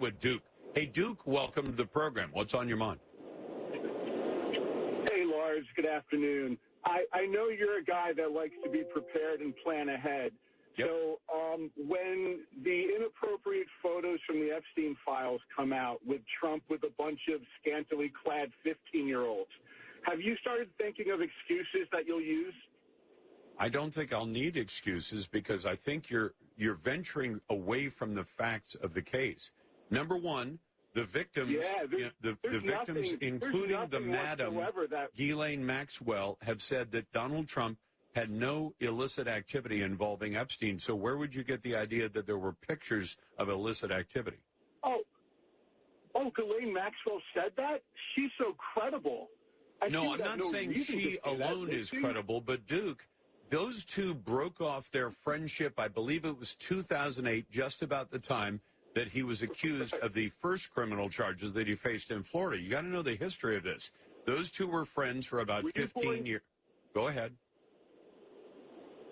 With Duke. Hey, Duke, welcome to the program. What's on your mind? Hey, Lars. Good afternoon. I know you're a guy that likes to be prepared and plan ahead. Yep. So when the inappropriate photos from the Epstein files come out with Trump with a bunch of scantily clad 15-year-olds, have you started thinking of excuses that you'll use? I don't think I'll need excuses because I think you're venturing away from the facts of the case. Number one, the victims, the victims, including the Madam Ghislaine Maxwell, have said that Donald Trump had no illicit activity involving Epstein. So where would you get the idea that there were pictures of illicit activity? Oh, Ghislaine Maxwell said that? She's so credible. No, I'm not saying she alone is credible, but Duke, those two broke off their friendship, I believe it was 2008, just about the time that he was accused of the first criminal charges that he faced in Florida. You got to know the history of this. Those two were friends for about 15 years. Go ahead.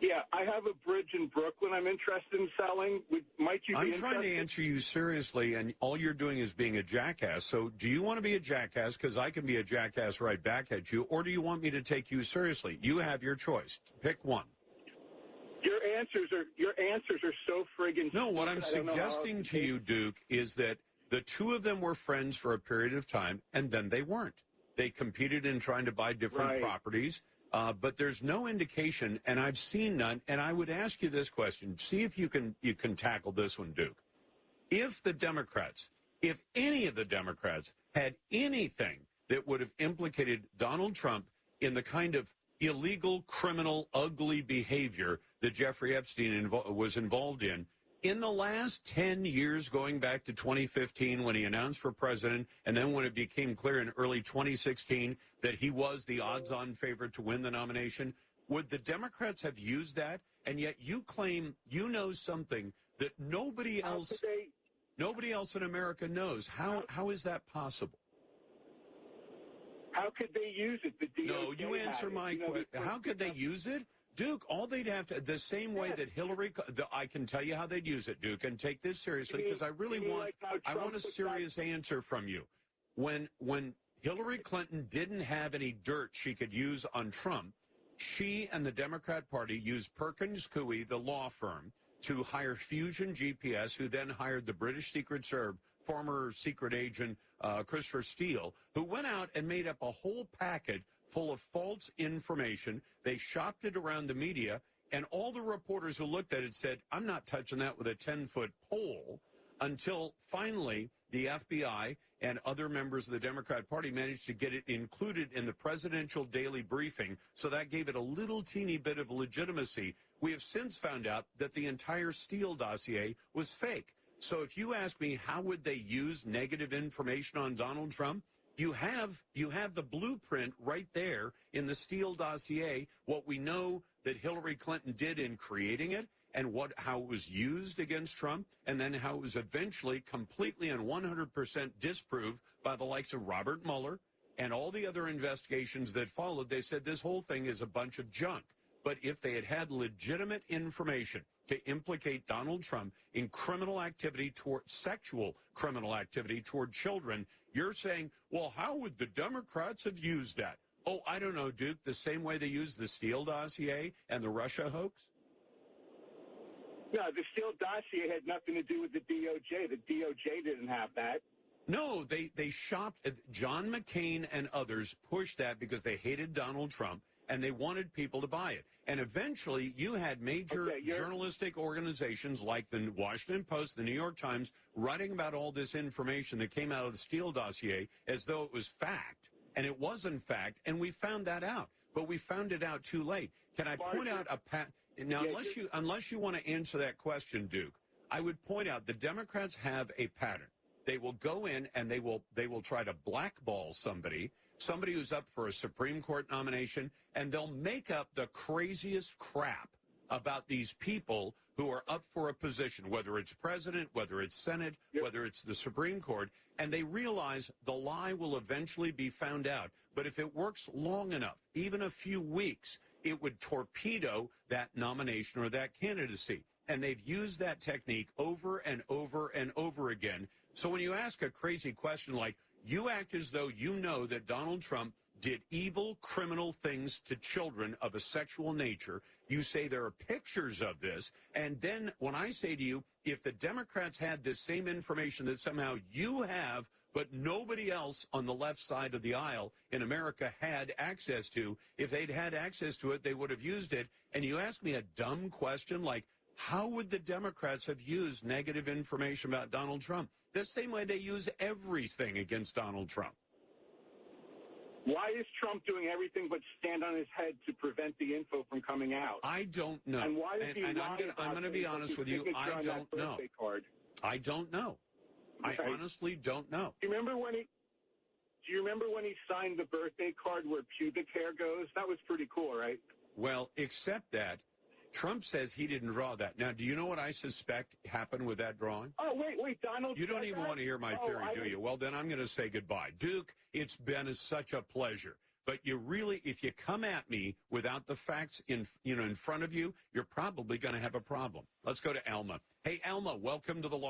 Yeah, I have a bridge in Brooklyn I'm interested in selling. Might you be interested? I'm trying to answer you seriously, and all you're doing is being a jackass. So do you want to be a jackass, because I can be a jackass right back at you, or do you want me to take you seriously? You have your choice. Pick one. Your answers are so friggin' No, what I'm suggesting to you, Duke, is that the two of them were friends for a period of time, and then they weren't. They competed in trying to buy different properties, but there's no indication, and I've seen none, and I would ask you this question. See if you can tackle this one, Duke. If any of the Democrats had anything that would have implicated Donald Trump in the kind of illegal, criminal, ugly behavior that Jeffrey Epstein was involved in the last 10 years, going back to 2015 when he announced for president, and then when it became clear in early 2016 that he was the odds-on favorite to win the nomination, would the Democrats have used that? And yet you claim you know something that nobody else in America knows. How is that possible? How could they use it? The DOJ No, you answer my question. How could they use it? Duke, all they'd have to, the same way that Hillary, I can tell you how they'd use it, Duke, and take this seriously, because I want a serious answer from you. When Hillary Clinton didn't have any dirt she could use on Trump, she and the Democrat Party used Perkins Coie, the law firm, to hire Fusion GPS, who then hired the British Secret Service, former secret agent Christopher Steele, who went out and made up a whole packet full of false information. They shopped it around the media, and all the reporters who looked at it said, I'm not touching that with a 10-foot pole, until finally the FBI and other members of the Democrat Party managed to get it included in the presidential daily briefing, so that gave it a little teeny bit of legitimacy. We have since found out that the entire Steele dossier was fake. So if you ask me how would they use negative information on Donald Trump, you have the blueprint right there in the Steele dossier, what we know that Hillary Clinton did in creating it, and how it was used against Trump, and then how it was eventually completely and 100% disproved by the likes of Robert Mueller and all the other investigations that followed. They said this whole thing is a bunch of junk. But if they had had legitimate information to implicate Donald Trump in criminal activity sexual criminal activity toward children, you're saying, well, how would the Democrats have used that? Oh, I don't know, Duke, the same way they used the Steele dossier and the Russia hoax? No, the Steele dossier had nothing to do with the DOJ. The DOJ didn't have that. No, they shopped. John McCain and others pushed that because they hated Donald Trump, and they wanted people to buy it. And eventually, you had major journalistic organizations like the Washington Post, the New York Times, writing about all this information that came out of the Steele dossier as though it was fact. And it wasn't fact, and we found that out. But we found it out too late. Can I point out Now, unless you want to answer that question, Duke, I would point out the Democrats have a pattern. They will go in and they will try to blackball somebody who's up for a Supreme Court nomination, and they'll make up the craziest crap about these people who are up for a position, whether it's president, whether it's Senate, whether it's the Supreme Court, and they realize the lie will eventually be found out. But if it works long enough, even a few weeks, it would torpedo that nomination or that candidacy. and they've used that technique over and over and over again. So when you ask a crazy question like, you act as though you know that Donald Trump did evil, criminal things to children of a sexual nature. You say there are pictures of this. And then when I say to you, if the Democrats had this same information that somehow you have, but nobody else on the left side of the aisle in America had access to, if they'd had access to it, they would have used it. And you ask me a dumb question like, how would the Democrats have used negative information about Donald Trump? The same way they use everything against Donald Trump. Why is Trump doing everything but stand on his head to prevent the info from coming out? I don't know. And why is he I'm going to be honest with you. I don't know. I don't know. Okay. I honestly don't know. Do you remember when he signed the birthday card where pubic hair goes? That was pretty cool, right? Well, except that Trump says he didn't draw that. Now, do you know what I suspect happened with that drawing? Oh, wait, Donald. You don't even want to hear my theory, do you? Well, then I'm going to say goodbye. Duke, it's been such a pleasure. But you really, if you come at me without the facts in front of you, you're probably going to have a problem. Let's go to Alma. Hey, Alma, welcome to the law.